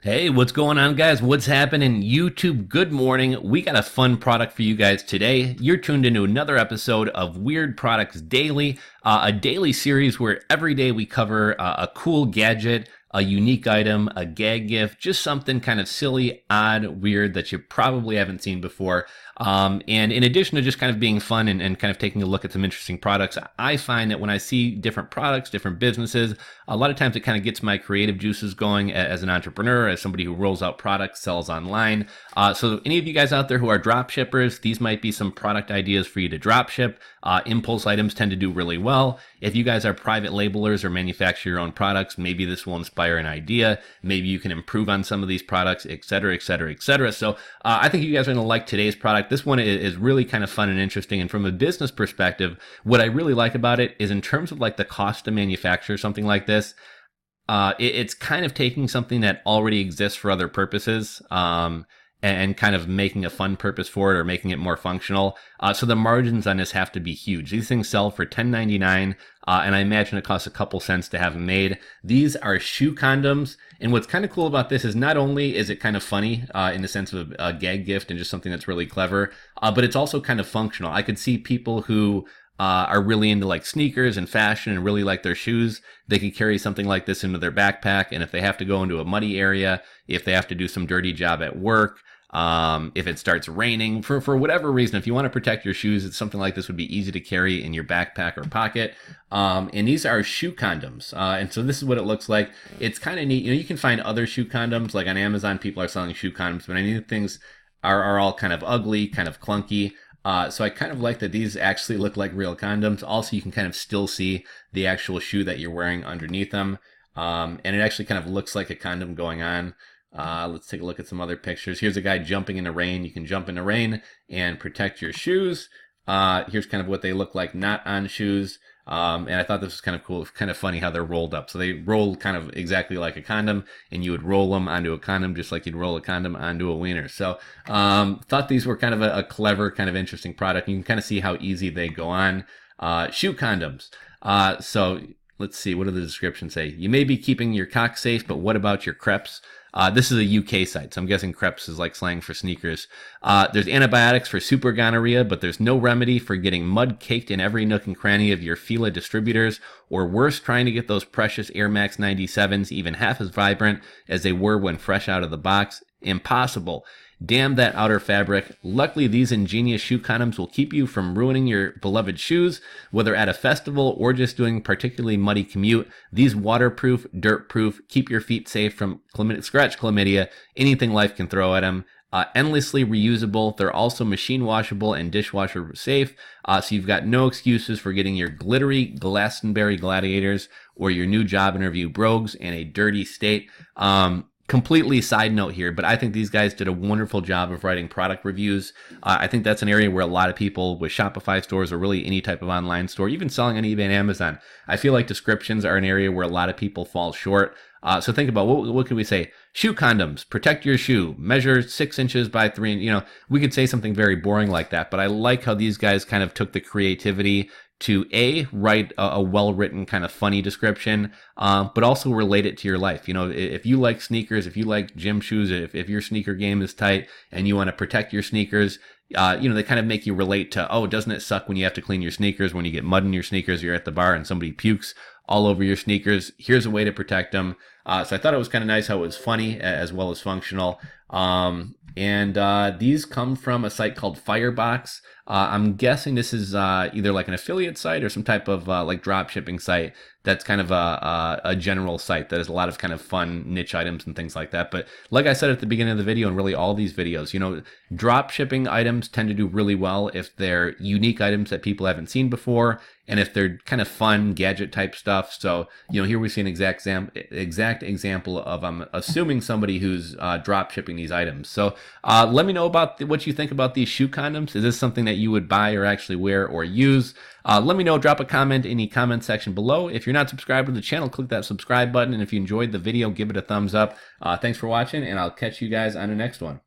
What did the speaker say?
Hey, what's going on, guys? What's happening? YouTube, good morning. We got a fun product for you guys today. You're tuned into another episode of Weird Products Daily, a daily series where every day we cover a cool gadget, a unique item, a gag gift, just something kind of silly, odd, weird that you probably haven't seen before. And in addition to just kind of being fun and kind of taking a look at some interesting products, I find that when I see different products, different businesses, a lot of times it kind of gets my creative juices going as an entrepreneur, as somebody who rolls out products, sells online. So any of you guys out there who are drop shippers, these might be some product ideas for you to drop ship. Impulse items tend to do really well. If you guys are private labelers or manufacture your own products, maybe this will inspire an idea. Maybe you can improve on some of these products, et cetera, et cetera, et cetera. So I think you guys are going to like today's product. This one is really kind of fun and interesting. And from a business perspective, what I really like about it is in terms of like the cost to manufacture something like this, it's kind of taking something that already exists for other purposes. And kind of making a fun purpose for it or making it more functional. So the margins on this have to be huge. These things sell for $10.99, and I imagine it costs a couple cents to have them made. These are shoe condoms, and what's kind of cool about this is not only is it kind of funny in the sense of a gag gift and just something that's really clever, but it's also kind of functional. I could see people who are really into like sneakers and fashion and really like their shoes, they could carry something like this into their backpack. And if they have to go into a muddy area, if they have to do some dirty job at work, if it starts raining, for whatever reason, if you want to protect your shoes, it's something like this would be easy to carry in your backpack or pocket. And these are shoe condoms. And so this is what it looks like. It's kind of neat. You know, you can find other shoe condoms, like on Amazon, people are selling shoe condoms, but I mean, things are all kind of ugly, kind of clunky. So I kind of like that these actually look like real condoms. Also, you can kind of still see the actual shoe that you're wearing underneath them. And it actually kind of looks like a condom going on. Let's take a look at some other pictures. Here's a guy jumping in the rain. You can jump in the rain and protect your shoes. Here's kind of what they look like not on shoes. And I thought this was kind of cool. It's kind of funny how they're rolled up. So they roll kind of exactly like a condom, and you would roll them onto a condom just like you'd roll a condom onto a wiener. So thought these were kind of a clever, kind of interesting product. You can kind of see how easy they go on. Shoe condoms. So let's see. What do the descriptions say? You may be keeping your cock safe, but what about your creps? This is a UK site, so I'm guessing creps is like slang for sneakers. There's antibiotics for super gonorrhea, but there's no remedy for getting mud caked in every nook and cranny of your Fila distributors, or worse, trying to get those precious Air Max 97s even half as vibrant as they were when fresh out of the box. Impossible. Damn that outer fabric. Luckily, these ingenious shoe condoms will keep you from ruining your beloved shoes, whether at a festival or just doing particularly muddy commute. These waterproof, dirt-proof, keep your feet safe from scratch chlamydia, anything life can throw at them. Endlessly reusable. They're also machine washable and dishwasher safe. So you've got no excuses for getting your glittery Glastonbury gladiators or your new job interview brogues in a dirty state. Completely side note here, but I think these guys did a wonderful job of writing product reviews. I think that's an area where a lot of people with Shopify stores or really any type of online store, even selling on eBay and Amazon, I feel like descriptions are an area where a lot of people fall short. So think about what can we say? Shoe condoms, protect your shoe, measure 6 inches by 3. You know, we could say something very boring like that, but I like how these guys kind of took the creativity to write a well-written kind of funny description, but also relate it to your life. You know, if you like sneakers, if you like gym shoes, if your sneaker game is tight and you want to protect your sneakers, you know, they kind of make you relate to, oh, doesn't it suck when you have to clean your sneakers, when you get mud in your sneakers, you're at the bar and somebody pukes all over your sneakers. Here's a way to protect them. So I thought it was kind of nice how it was funny as well as functional. And these come from a site called Firebox. I'm guessing this is either like an affiliate site or some type of like drop shipping site that's kind of a general site that has a lot of kind of fun niche items and things like that. But like I said at the beginning of the video and really all these videos, you know, drop shipping items tend to do really well if they're unique items that people haven't seen before and if they're kind of fun gadget type stuff. So, you know, here we see an exact example of, I'm assuming, somebody who's drop shipping these items. So let me know about what you think about these shoe condoms. Is this something that you would buy or actually wear or use? Let me know. Drop a comment in the comment section below. If you're not subscribed to the channel, click that subscribe button. And if you enjoyed the video, give it a thumbs up. Thanks for watching, and I'll catch you guys on the next one.